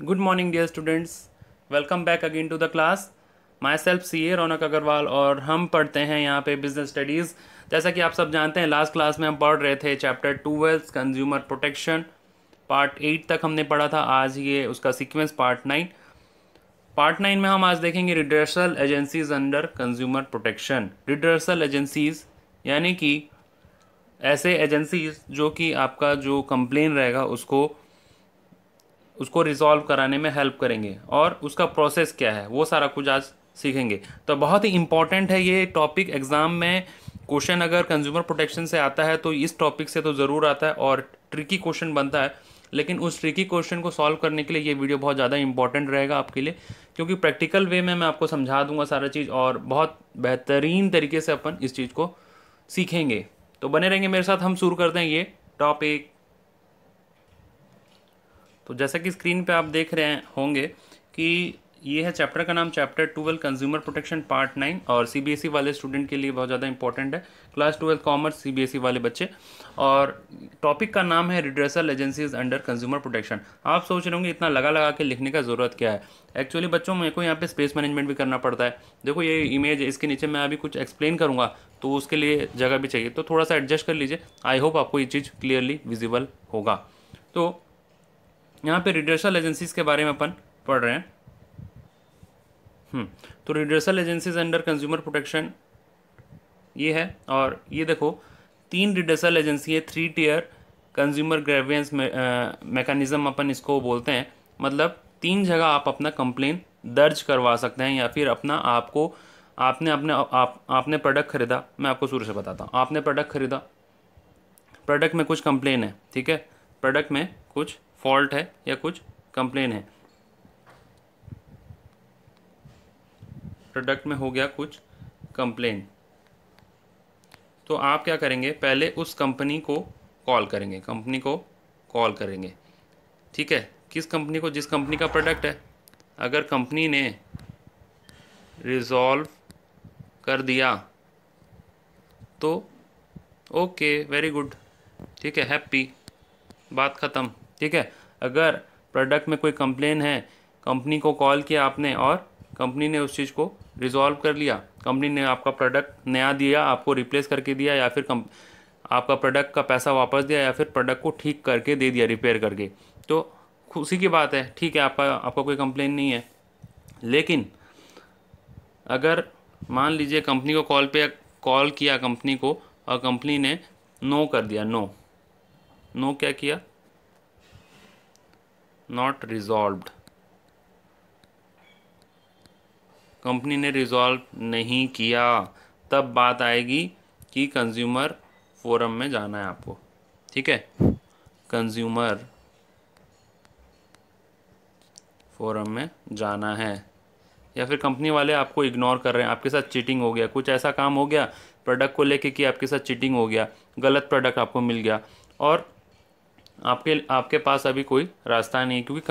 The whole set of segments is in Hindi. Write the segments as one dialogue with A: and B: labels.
A: Good morning dear students. Welcome back again to the class. Myself CA रौनक अग्रवाल और हम पढ़ते हैं यहाँ पे बिजनेस स्टडीज़। जैसा कि आप सब जानते हैं लास्ट क्लास में हम पढ़ रहे थे चैप्टर 12 कंज्यूमर प्रोटेक्शन पार्ट 8 तक हमने पढ़ा था। आज ये उसका सीक्वेंस पार्ट 9 में हम आज देखेंगे redressal agencies under consumer protection. Redressal agencies यानी कि ऐसे एजेंसीज जो कि आपका जो कंप्लेन रहेगा उसको रिजॉल्व कराने में हेल्प करेंगे और उसका प्रोसेस क्या है वो सारा कुछ आज सीखेंगे। तो बहुत ही इंपॉर्टेंट है ये टॉपिक। एग्ज़ाम में क्वेश्चन अगर कंज्यूमर प्रोटेक्शन से आता है तो इस टॉपिक से तो ज़रूर आता है और ट्रिकी क्वेश्चन बनता है, लेकिन उस ट्रिकी क्वेश्चन को सॉल्व करने के लिए ये वीडियो बहुत ज़्यादा इंपॉर्टेंट रहेगा आपके लिए, क्योंकि प्रैक्टिकल वे में मैं आपको समझा दूंगा सारा चीज़ और बहुत बेहतरीन तरीके से अपन इस चीज़ को सीखेंगे। तो बने रहेंगे मेरे साथ। हम शुरू करते हैं ये टॉपिक। तो जैसा कि स्क्रीन पे आप देख रहे होंगे कि ये है चैप्टर का नाम, चैप्टर 12 कंज्यूमर प्रोटेक्शन पार्ट 9 और सीबीएसई वाले स्टूडेंट के लिए बहुत ज़्यादा इंपॉर्टेंट है, क्लास 12 कॉमर्स सीबीएसई वाले बच्चे। और टॉपिक का नाम है redressal agencies under consumer protection. आप सोच रहे होंगे इतना लगा के लिखने का ज़रूरत क्या है। एक्चुअली बच्चों मेरे को यहाँ पे स्पेस मैनेजमेंट भी करना पड़ता है। देखो ये इमेज है, इसके नीचे मैं अभी कुछ एक्सप्लेन करूँगा तो उसके लिए जगह भी चाहिए, तो थोड़ा सा एडजस्ट कर लीजिए। आई होप आपको ये चीज़ क्लियरली विजिबल होगा। तो यहाँ पे रिड्रेसल एजेंसीज के बारे में अपन पढ़ रहे हैं। तो redressal agencies under consumer protection ये है, और ये देखो 3 रिड्रेसल एजेंसी है, 3 टियर कंज्यूमर ग्रेवियंस मैकेनिज्म अपन इसको बोलते हैं। मतलब 3 जगह आप अपना कंप्लेन दर्ज करवा सकते हैं या फिर अपना आपने प्रोडक्ट खरीदा। मैं आपको शुरू से बताता हूँ। आपने प्रोडक्ट खरीदा, प्रोडक्ट में कुछ कंप्लेन है, ठीक है, प्रोडक्ट में कुछ फॉल्ट है या कुछ कंप्लेन है, प्रोडक्ट में हो गया कुछ कंप्लेन। तो आप क्या करेंगे, पहले उस कंपनी को कॉल करेंगे, ठीक है। किस कंपनी को? जिस कंपनी का प्रोडक्ट है। अगर कंपनी ने रिजॉल्व कर दिया तो ओके, वेरी गुड, ठीक है, हैप्पी, बात ख़त्म, ठीक है। अगर प्रोडक्ट में कोई कंप्लेन है, कंपनी को कॉल किया आपने और कंपनी ने उस चीज़ को रिजॉल्व कर लिया, कंपनी ने आपका प्रोडक्ट नया दिया, आपको रिप्लेस करके दिया, या फिर आपका प्रोडक्ट का पैसा वापस दिया, या फिर प्रोडक्ट को ठीक करके दे दिया, रिपेयर करके, तो खुशी की बात है, ठीक है, आपका कोई कंप्लेन नहीं है। लेकिन अगर मान लीजिए कंपनी को कॉल किया कंपनी को और कंपनी ने नो कर दिया, नो क्या किया, नॉट रिजॉल्व्ड, कंपनी ने रिजॉल्व नहीं किया, तब बात आएगी कि कंज्यूमर फोरम में जाना है आपको, ठीक है। कंज्यूमर फोरम में जाना है, या फिर कंपनी वाले आपको इग्नोर कर रहे हैं, आपके साथ चीटिंग हो गया, कुछ ऐसा काम हो गया प्रोडक्ट को लेके कि आपके साथ चीटिंग हो गया, गलत प्रोडक्ट आपको मिल गया और आपके पास अभी कोई रास्ता नहीं, क्योंकि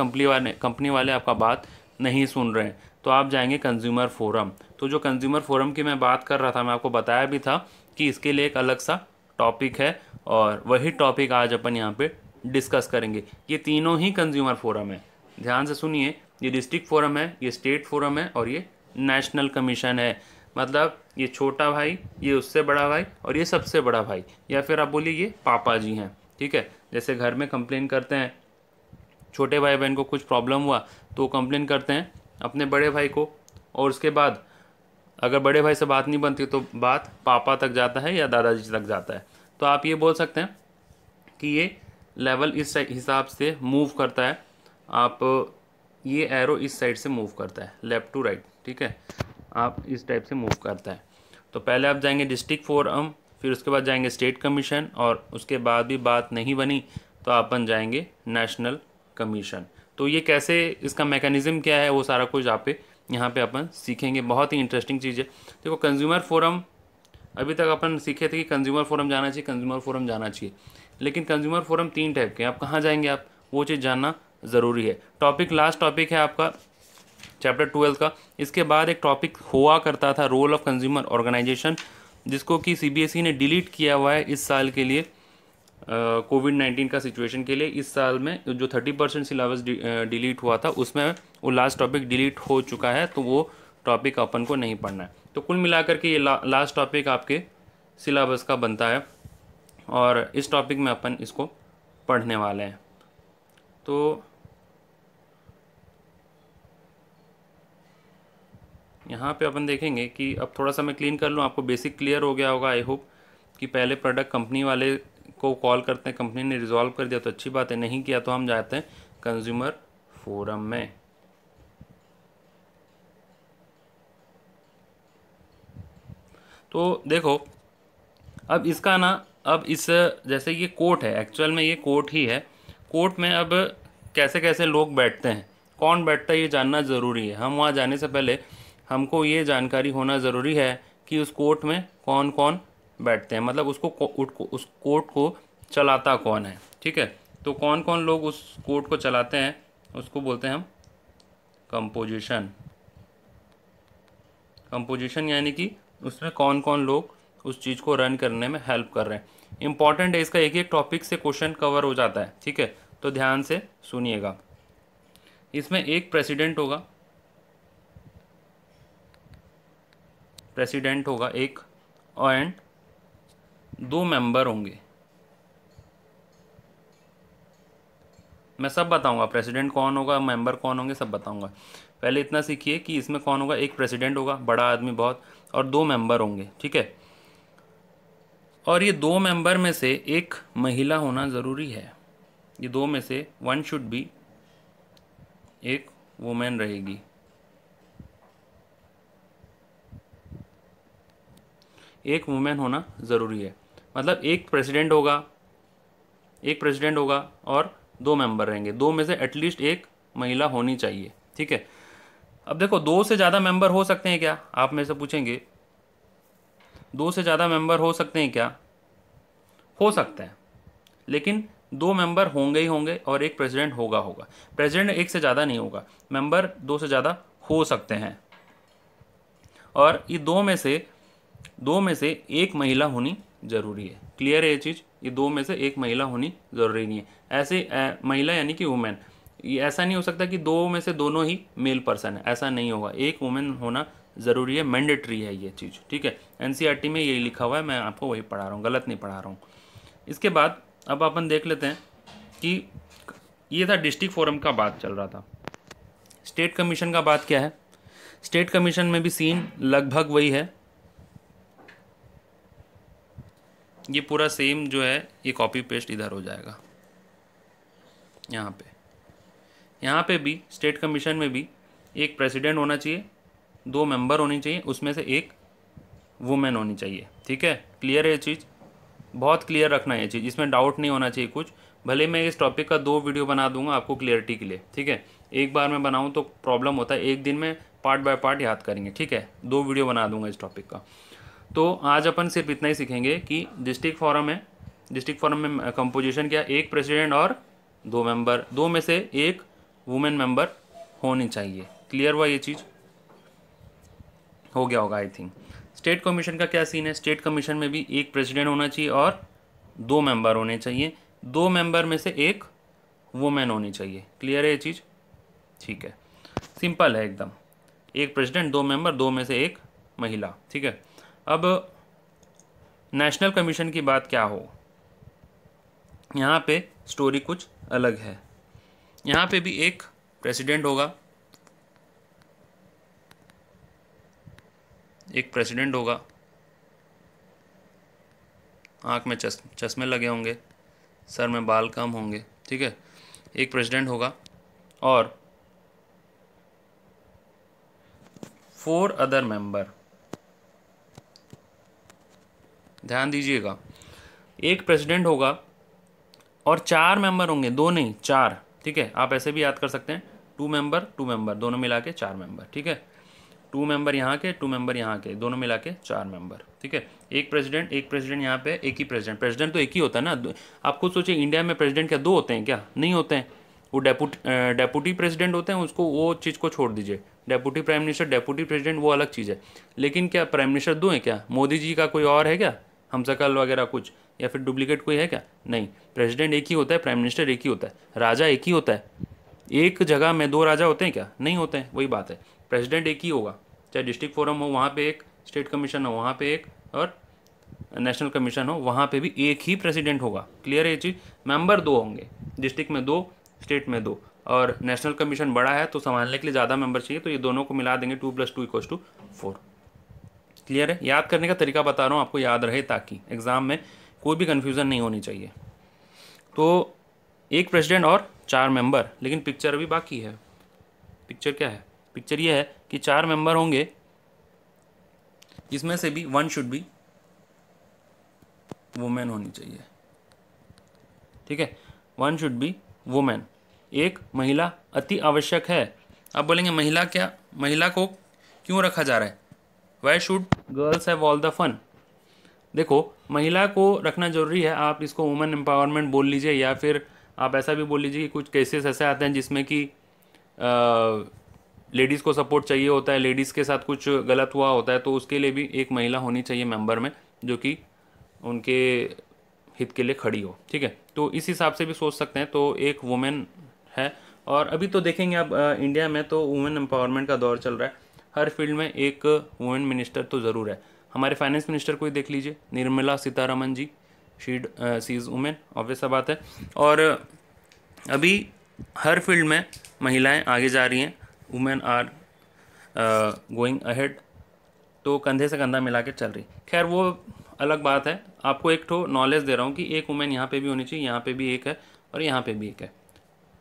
A: कंपनी वाले आपका बात नहीं सुन रहे हैं। तो आप जाएंगे कंज्यूमर फोरम। तो जो कंज्यूमर फोरम की मैं बात कर रहा था, मैं आपको बताया भी था कि इसके लिए एक अलग सा टॉपिक है और वही टॉपिक आज अपन यहाँ पे डिस्कस करेंगे। ये तीनों ही कंज्यूमर फोरम है, ध्यान से सुनिए। ये डिस्ट्रिक्ट फोरम है, ये स्टेट फोरम है और ये नेशनल कमीशन है। मतलब ये छोटा भाई, ये उससे बड़ा भाई और ये सबसे बड़ा भाई, या फिर आप बोलिए ये पापा जी हैं, ठीक है। जैसे घर में कंप्लेन करते हैं, छोटे भाई बहन को कुछ प्रॉब्लम हुआ तो कंप्लेन करते हैं अपने बड़े भाई को, और उसके बाद अगर बड़े भाई से बात नहीं बनती तो बात पापा तक जाता है या दादाजी तक जाता है। तो आप ये बोल सकते हैं कि ये लेवल इस हिसाब से मूव करता है। आप ये एरो इस साइड से मूव करता है, लेफ़्ट टू राइट, ठीक है, आप इस टाइप से मूव करता है। तो पहले आप जाएंगे डिस्ट्रिक्ट फोरम, फिर उसके बाद जाएंगे स्टेट कमीशन, और उसके बाद भी बात नहीं बनी तो अपन जाएंगे नेशनल कमीशन। तो ये कैसे, इसका मैकेनिज्म क्या है, वो सारा कुछ यहाँ पे अपन सीखेंगे। बहुत ही इंटरेस्टिंग चीज़ है। देखो कंज्यूमर फोरम, अभी तक अपन सीखे थे कि कंज्यूमर फोरम जाना चाहिए, लेकिन कंज्यूमर फोरम 3 टाइप के हैं। आप कहाँ जाएंगे, आप वो चीज़ जानना ज़रूरी है। लास्ट टॉपिक है आपका चैप्टर 12 का। इसके बाद एक टॉपिक हुआ करता था, रोल ऑफ कंज्यूमर ऑर्गेनाइजेशन, जिसको कि सीबीएसई ने डिलीट किया हुआ है इस साल के लिए। कोविड-19 का सिचुएशन के लिए इस साल में जो 30% सिलेबस डिलीट हुआ था उसमें वो लास्ट टॉपिक डिलीट हो चुका है, तो वो टॉपिक अपन को नहीं पढ़ना है। तो कुल मिलाकर के ये लास्ट टॉपिक आपके सिलेबस का बनता है और इस टॉपिक में अपन इसको पढ़ने वाले हैं। तो यहाँ पे अपन देखेंगे कि अब थोड़ा सा मैं क्लीन कर लूँ, आपको बेसिक क्लियर हो गया होगा आई होप, कि पहले प्रोडक्ट कंपनी वाले को कॉल करते हैं, कंपनी ने रिजॉल्व कर दिया तो अच्छी बात है, नहीं किया तो हम जाते हैं कंज्यूमर फोरम में। तो देखो अब इसका ना, अब इस जैसे ये कोर्ट है, एक्चुअल में ये कोर्ट ही है। कोर्ट में अब कैसे कैसे लोग बैठते हैं, कौन बैठता है, ये जानना ज़रूरी है। हम वहाँ जाने से पहले हमको ये जानकारी होना ज़रूरी है कि उस कोर्ट में कौन कौन बैठते हैं, मतलब उस कोर्ट को चलाता कौन है। ठीक है, तो कौन कौन लोग उस कोर्ट को चलाते हैं उसको बोलते हैं हम कंपोजिशन। कंपोजिशन यानी कि उसमें कौन कौन लोग उस चीज़ को रन करने में हेल्प कर रहे हैं। इंपॉर्टेंट है, इसका एक एक टॉपिक से क्वेश्चन कवर हो जाता है। ठीक है, तो ध्यान से सुनिएगा। इसमें एक प्रेसिडेंट होगा, एक, एंड 2 मेंबर होंगे। मैं सब बताऊंगा, प्रेसिडेंट कौन होगा, मेंबर कौन होंगे, सब बताऊंगा। पहले इतना सीखिए कि इसमें कौन होगा, एक प्रेसिडेंट होगा, बड़ा आदमी बहुत, और 2 मेंबर होंगे। ठीक है, और ये 2 मेंबर में से एक महिला होना ज़रूरी है। ये 2 में से 1 शुड बी, एक वुमेन रहेगी। एक वुमेन होना ज़रूरी है, मतलब एक प्रेसिडेंट होगा और 2 मेंबर रहेंगे, 2 में से एटलीस्ट एक महिला होनी चाहिए। ठीक है, अब देखो 2 से ज़्यादा मेंबर हो सकते हैं क्या, आप मेरे से पूछेंगे 2 से ज़्यादा मेंबर हो सकते हैं क्या? हो सकते हैं, लेकिन 2 मेंबर होंगे ही होंगे और एक प्रेसिडेंट होगा। प्रेसिडेंट एक से ज़्यादा नहीं होगा, मेंबर 2 से ज़्यादा हो सकते हैं। और ये 2 में से एक महिला होनी ज़रूरी है। क्लियर है ये चीज़? ये 2 में से एक महिला होनी ज़रूरी नहीं है। ऐसे महिला यानी कि वुमेन, ये ऐसा नहीं हो सकता कि 2 में से दोनों ही मेल पर्सन है, ऐसा नहीं होगा। एक वुमेन होना ज़रूरी है, मैंडेटरी है ये चीज़। ठीक है, एनसीईआरटी में यही लिखा हुआ है, मैं आपको वही पढ़ा रहा हूँ, गलत नहीं पढ़ा रहा हूँ। इसके बाद अब अपन देख लेते हैं कि ये था डिस्ट्रिक्ट फोरम का बात चल रहा था। स्टेट कमीशन का बात क्या है? स्टेट कमीशन में भी सीन लगभग वही है। ये पूरा सेम जो है ये कॉपी पेस्ट इधर हो जाएगा। यहाँ पे भी स्टेट कमीशन में भी एक प्रेसिडेंट होना चाहिए, 2 मेंबर होनी चाहिए, उसमें से एक वुमेन होनी चाहिए। ठीक है, क्लियर है ये चीज़? बहुत क्लियर रखना है ये चीज़, इसमें डाउट नहीं होना चाहिए कुछ। भले मैं इस टॉपिक का 2 वीडियो बना दूंगा आपको क्लियरिटी के लिए। ठीक है, एक बार मैं बनाऊं तो प्रॉब्लम होता है, एक दिन में पार्ट बाय पार्ट याद करेंगे। ठीक है, 2 वीडियो बना दूंगा इस टॉपिक का। तो आज अपन सिर्फ इतना ही सीखेंगे कि डिस्ट्रिक्ट फोरम में कंपोजिशन क्या, एक प्रेसिडेंट और 2 मेंबर, 2 में से एक वुमेन मेंबर होनी चाहिए। क्लियर हुआ ये चीज़? हो गया होगा आई थिंक। स्टेट कमीशन का क्या सीन है? स्टेट कमीशन में भी एक प्रेसिडेंट होना चाहिए और 2 मेंबर होने चाहिए, 2 मेंबर में से एक वुमेन होनी चाहिए। क्लियर है ये चीज़? ठीक है, सिंपल है एकदम, एक प्रेसिडेंट, 2 मेंबर, 2 में से एक महिला। ठीक है, अब नेशनल कमीशन की बात क्या हो, यहाँ पे स्टोरी कुछ अलग है। यहाँ पे भी एक प्रेसिडेंट होगा, आँख में चश्मे लगे होंगे, सर में बाल कम होंगे। ठीक है, एक प्रेसिडेंट होगा और 4 अदर मेंबर। ध्यान दीजिएगा, एक प्रेसिडेंट होगा और 4 मेंबर होंगे, 2 नहीं 4। ठीक है, आप ऐसे भी याद कर सकते हैं, 2 मेंबर दोनों मिला के 4 मेंबर। ठीक है, 2 मेंबर यहाँ के, 2 मेंबर यहाँ के, दोनों मिला के 4 मेंबर। ठीक है, एक प्रेसिडेंट यहाँ पे एक ही प्रेसिडेंट तो एक ही होता है ना। आप खुद सोचिए, इंडिया में प्रेसिडेंट क्या 2 होते हैं क्या? नहीं होते हैं, वो डेप्यूटी प्रेसिडेंट होते हैं, उसको वो चीज़ को छोड़ दीजिए। Deputy prime minister, deputy president वो अलग चीज़ है। लेकिन क्या प्राइम मिनिस्टर 2 हैं क्या? मोदी जी का कोई और है क्या, हमशक्ल वगैरह कुछ? या फिर डुप्लीकेट कोई है क्या? नहीं। प्रेसिडेंट एक ही होता है, प्राइम मिनिस्टर एक ही होता है, राजा एक ही होता है। एक जगह में दो राजा होते हैं क्या? नहीं होते हैं, वही बात है। प्रेसिडेंट एक ही होगा, चाहे डिस्ट्रिक्ट फोरम हो वहाँ पे एक, स्टेट कमीशन हो वहाँ पे एक, और नेशनल कमीशन हो वहाँ पे भी एक ही प्रेसिडेंट होगा। क्लियर है ये चीज़? मेंबर दो होंगे, डिस्ट्रिक्ट में दो, स्टेट में दो, और नेशनल कमीशन बड़ा है तो संभालने के लिए ज़्यादा मेंबर चाहिए, तो ये दोनों को मिला देंगे, 2+2=4। क्लियर है? याद करने का तरीका बता रहा हूँ, आपको याद रहे ताकि एग्ज़ाम में कोई भी कन्फ्यूज़न नहीं होनी चाहिए। तो एक प्रेसिडेंट और 4 मेंबर, लेकिन पिक्चर अभी बाकी है। पिक्चर क्या है? पिक्चर ये है कि 4 मेंबर होंगे, इसमें से भी 1 शुड बी वुमेन होनी चाहिए। ठीक है, 1 शुड बी वुमेन, एक महिला अति आवश्यक है। आप बोलेंगे महिला क्या, महिला को क्यों रखा जा रहा है? Why should girls have all the fun? देखो, महिला को रखना जरूरी है, आप इसको वुमेन एम्पावरमेंट बोल लीजिए, या फिर आप ऐसा भी बोल लीजिए कि कुछ केसेस ऐसे आते हैं जिसमें कि लेडीज़ को सपोर्ट चाहिए होता है, लेडीज़ के साथ कुछ गलत हुआ होता है, तो उसके लिए भी एक महिला होनी चाहिए मेंबर में, जो कि उनके हित के लिए खड़ी हो। ठीक है, तो इस हिसाब से भी सोच सकते हैं। तो एक वुमेन है, और अभी तो देखेंगे अब इंडिया में तो वुमेन एम्पावरमेंट का दौर चल रहा है, हर फील्ड में एक वुमेन मिनिस्टर तो ज़रूर है। हमारे फाइनेंस मिनिस्टर को ही देख लीजिए, निर्मला सीतारमन जी, शी इज़ वुमेन, ऑब्वियस सा बात है। और अभी हर फील्ड में महिलाएं आगे जा रही हैं, वुमेन आर गोइंग अहेड, तो कंधे से कंधा मिला के चल रही। खैर वो अलग बात है, आपको एक ठो नॉलेज दे रहा हूँ कि एक वुमेन यहाँ पे भी होनी चाहिए, यहाँ पे भी एक है, और यहाँ पे भी एक है।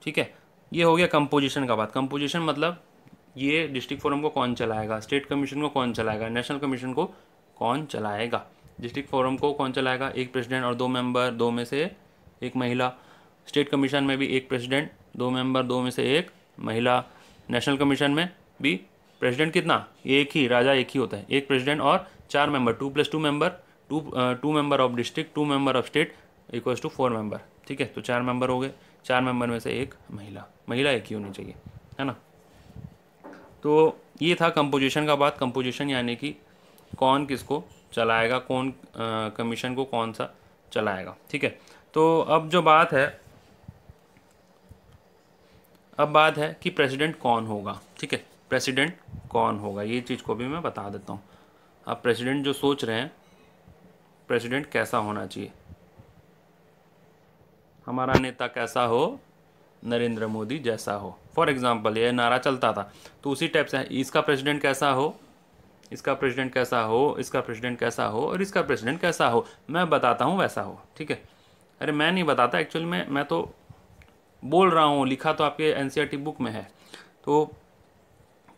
A: ठीक है, ये हो गया कंपोजिशन का बात। कंपोजिशन मतलब ये डिस्ट्रिक्ट फोरम को कौन चलाएगा, स्टेट कमीशन को कौन चलाएगा, नेशनल कमीशन को कौन चलाएगा। डिस्ट्रिक्ट फोरम को कौन चलाएगा? एक प्रेसिडेंट और 2 मेंबर, 2 में से एक महिला। स्टेट कमीशन में भी एक प्रेसिडेंट, 2 मेंबर, 2 में से एक महिला। नेशनल कमीशन में भी प्रेसिडेंट कितना? एक ही, राजा एक ही होता है, एक प्रेसिडेंट और 4 member, 2+2 member, two member of district, 2 member of state, =4 member. ठीक है, तो 4 मेंबर हो गए, 4 मेंबर में से एक महिला, महिला एक ही होनी चाहिए, है ना। तो ये था कंपोजिशन का बात। कंपोजिशन यानी कि कौन किसको चलाएगा, कौन कमीशन को कौन सा चलाएगा। ठीक है, तो अब जो बात है, अब बात है कि प्रेसिडेंट कौन होगा। ठीक है, प्रेसिडेंट कौन होगा, ये चीज़ को भी मैं बता देता हूँ। आप प्रेसिडेंट जो सोच रहे हैं, प्रेसिडेंट कैसा होना चाहिए? हमारा नेता कैसा हो? नरेंद्र मोदी जैसा हो। फॉर एग्जाम्पल ये नारा चलता था, तो उसी टाइप से इसका प्रेसिडेंट कैसा हो, इसका प्रेसिडेंट कैसा हो, इसका प्रेसिडेंट कैसा हो, और इसका प्रेसिडेंट कैसा हो, मैं बताता हूँ वैसा हो। ठीक है, अरे मैं नहीं बताता एक्चुअली, मैं तो बोल रहा हूँ, लिखा तो आपके एनसीईआरटी बुक में है। तो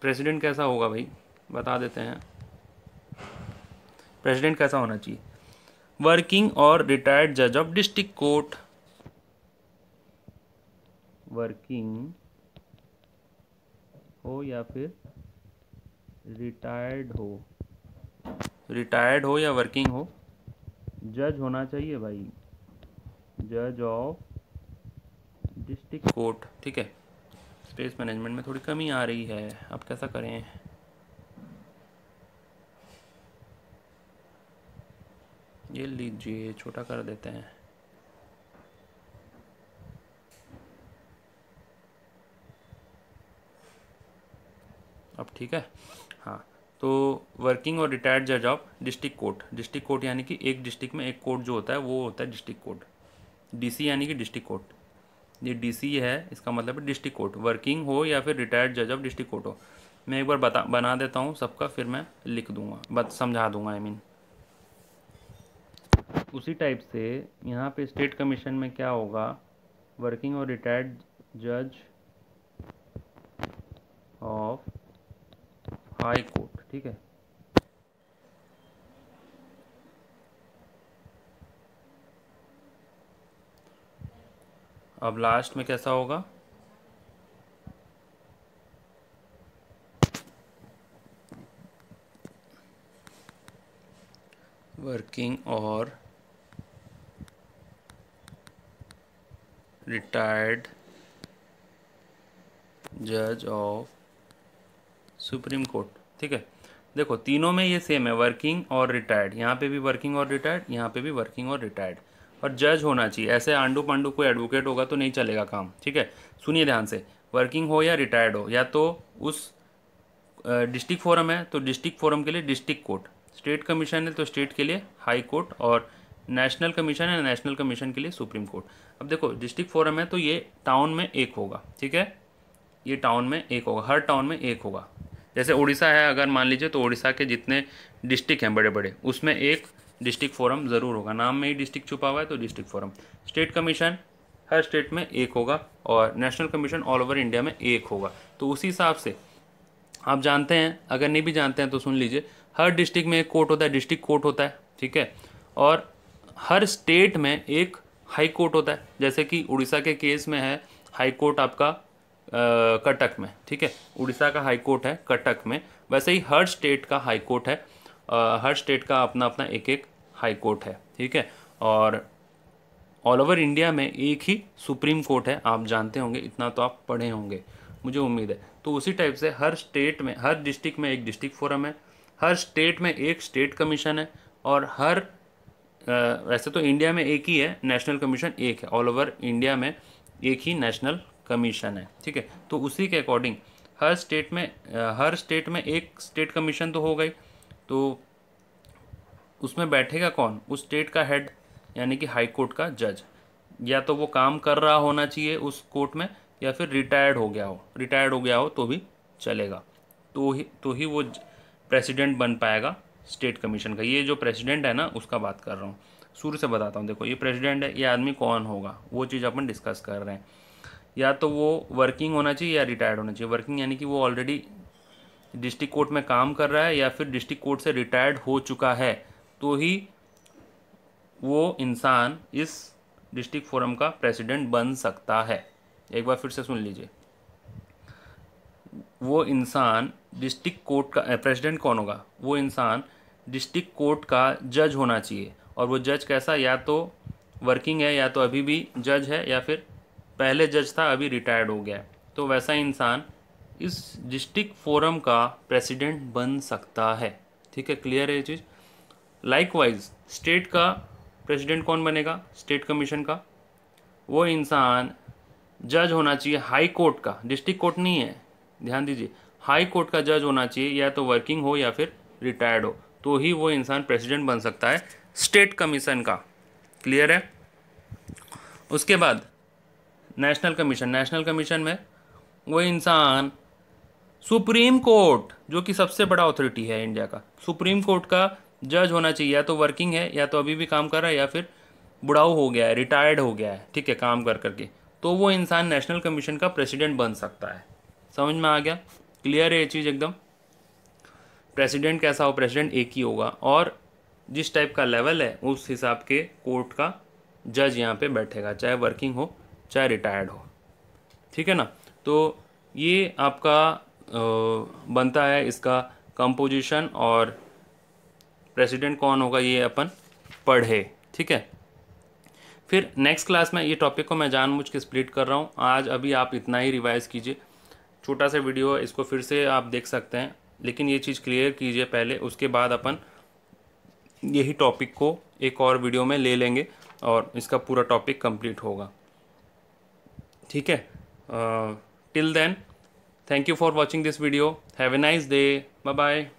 A: प्रेसिडेंट कैसा होगा भाई, बता देते हैं। प्रेसिडेंट कैसा होना चाहिए? वर्किंग और रिटायर्ड जज ऑफ डिस्ट्रिक्ट कोर्ट, वर्किंग हो या फिर रिटायर्ड हो, रिटायर्ड हो या वर्किंग हो, जज होना चाहिए भाई, जज ऑफ डिस्ट्रिक्ट कोर्ट। ठीक है, स्पेस मैनेजमेंट में थोड़ी कमी आ रही है, अब कैसा करें? ये लीजिए, छोटा कर देते हैं। अब ठीक है, हाँ। तो वर्किंग और रिटायर्ड जज of district court, district court यानी कि एक डिस्ट्रिक्ट में एक कोर्ट जो होता है वो होता है डिस्ट्रिक्ट कोर्ट। डीसी यानी कि डिस्ट्रिक्ट कोर्ट, ये डीसी है, इसका मतलब है डिस्ट्रिक्ट कोर्ट। वर्किंग हो या फिर रिटायर्ड जज ऑफ डिस्ट्रिक्ट कोर्ट हो, मैं एक बार बना देता हूँ सबका, फिर मैं लिख दूंगा, समझा दूंगा। आई मीन उसी टाइप से यहाँ पे स्टेट कमीशन में क्या होगा? वर्किंग और रिटायर्ड जज ऑफ हाई कोर्ट। ठीक है, अब लास्ट में कैसा होगा? वर्किंग और रिटायर्ड जज ऑफ सुप्रीम कोर्ट। ठीक है, देखो तीनों में ये सेम है, वर्किंग और रिटायर्ड। यहाँ पे भी वर्किंग और रिटायर्ड, यहाँ पे भी वर्किंग और रिटायर्ड। और जज होना चाहिए। ऐसे आंडू पांडू कोई एडवोकेट होगा तो नहीं चलेगा काम, ठीक है। सुनिए ध्यान से, वर्किंग हो या रिटायर्ड हो, या तो उस डिस्ट्रिक्ट फोरम है तो डिस्ट्रिक्ट फोरम के लिए डिस्ट्रिक्ट कोर्ट, स्टेट कमीशन है तो स्टेट के लिए हाई कोर्ट, और नेशनल कमीशन है नेशनल कमीशन के लिए सुप्रीम कोर्ट। अब देखो डिस्ट्रिक्ट फोरम है तो ये टाउन में एक होगा, ठीक है, ये टाउन में एक होगा, हर टाउन में एक होगा। जैसे उड़ीसा है अगर मान लीजिए, तो उड़ीसा के जितने डिस्ट्रिक्ट हैं बड़े बड़े उसमें एक डिस्ट्रिक्ट फोरम ज़रूर होगा, नाम में ही डिस्ट्रिक्ट छुपा हुआ है तो डिस्ट्रिक्ट फोरम। स्टेट कमीशन हर स्टेट में एक होगा, और national commission all over India में एक होगा। तो उसी हिसाब से आप जानते हैं, अगर नहीं भी जानते हैं तो सुन लीजिए, हर डिस्ट्रिक्ट में एक कोर्ट होता है, डिस्ट्रिक्ट कोर्ट होता है, ठीक है। और हर स्टेट में एक हाई कोर्ट होता है। जैसे कि उड़ीसा के केस में है हाई कोर्ट आपका कटक में, ठीक है, उड़ीसा का हाई कोर्ट है कटक में। वैसे ही हर स्टेट का हाई कोर्ट है, हर स्टेट का अपना अपना एक एक हाई कोर्ट है, ठीक है। और ऑल ओवर इंडिया में एक ही सुप्रीम कोर्ट है, आप जानते होंगे, इतना तो आप पढ़े होंगे मुझे उम्मीद है। तो उसी टाइप से हर स्टेट में, हर डिस्ट्रिक्ट में एक डिस्ट्रिक्ट फोरम है, हर स्टेट में एक स्टेट कमीशन है, और हर वैसे तो इंडिया में एक ही है, नेशनल कमीशन एक है, ऑल ओवर इंडिया में एक ही नेशनल कमीशन है, ठीक है। तो उसी के अकॉर्डिंग हर स्टेट में एक स्टेट कमीशन तो हो गई, तो उसमें बैठेगा कौन, उस स्टेट का हेड, यानी कि हाई कोर्ट का जज। या तो वो काम कर रहा होना चाहिए उस कोर्ट में, या फिर रिटायर्ड हो गया हो तो भी चलेगा। तो ही वो प्रेसिडेंट बन पाएगा स्टेट कमीशन का। ये जो प्रेसिडेंट है ना, उसका बात कर रहा हूँ, शुरू से बताता हूँ। देखो ये प्रेसिडेंट है, ये आदमी कौन होगा वो चीज़ अपन डिस्कस कर रहे हैं। या तो वो वर्किंग होना चाहिए या रिटायर्ड होना चाहिए। वर्किंग यानी कि वो ऑलरेडी डिस्ट्रिक्ट कोर्ट में काम कर रहा है, या फिर डिस्ट्रिक्ट कोर्ट से रिटायर्ड हो चुका है, तो ही वो इंसान इस डिस्ट्रिक्ट फोरम का प्रेसिडेंट बन सकता है। एक बार फिर से सुन लीजिए, वो इंसान डिस्ट्रिक्ट कोर्ट का प्रेसिडेंट कौन होगा, वो इंसान डिस्ट्रिक्ट कोर्ट का जज होना चाहिए। और वो जज कैसा, या तो वर्किंग है, या तो अभी भी जज है, या फिर पहले जज था अभी रिटायर्ड हो गया है। तो वैसा इंसान इस डिस्ट्रिक्ट फोरम का प्रेसिडेंट बन सकता है, ठीक है। क्लियर है ये चीज़। लाइकवाइज स्टेट का प्रेसिडेंट कौन बनेगा, स्टेट कमीशन का, वो इंसान जज होना चाहिए हाई कोर्ट का, डिस्ट्रिक्ट कोर्ट नहीं है, ध्यान दीजिए, हाई कोर्ट का जज होना चाहिए, या तो वर्किंग हो या फिर रिटायर्ड हो, तो ही वो इंसान प्रेसिडेंट बन सकता है स्टेट कमीशन का। क्लियर है। उसके बाद नेशनल कमीशन में वो इंसान सुप्रीम कोर्ट, जो कि सबसे बड़ा अथॉरिटी है इंडिया का, सुप्रीम कोर्ट का जज होना चाहिए। या तो वर्किंग है, या तो अभी भी काम कर रहा है, या फिर बुढ़ाऊ हो गया है, रिटायर्ड हो गया है, ठीक है, काम कर करके, तो वो इंसान नेशनल कमीशन का प्रेसिडेंट बन सकता है। समझ में आ गया। क्लियर है ये चीज़ एकदम। प्रेसिडेंट कैसा हो, प्रेसिडेंट एक ही होगा, और जिस टाइप का लेवल है उस हिसाब के कोर्ट का जज यहाँ पे बैठेगा, चाहे वर्किंग हो चाहे रिटायर्ड हो, ठीक है ना। तो ये आपका बनता है इसका कंपोजिशन, और प्रेसिडेंट कौन होगा ये अपन पढ़े, ठीक है। फिर नेक्स्ट क्लास में ये टॉपिक को मैं जानबूझ के स्प्लिट कर रहा हूँ। आज अभी आप इतना ही रिवाइज कीजिए, छोटा सा वीडियो है, इसको फिर से आप देख सकते हैं, लेकिन ये चीज़ क्लियर कीजिए पहले, उसके बाद अपन यही टॉपिक को एक और वीडियो में ले लेंगे और इसका पूरा टॉपिक कंप्लीट होगा, ठीक है। Till then, thank you for watching this video, have a nice day, bye bye.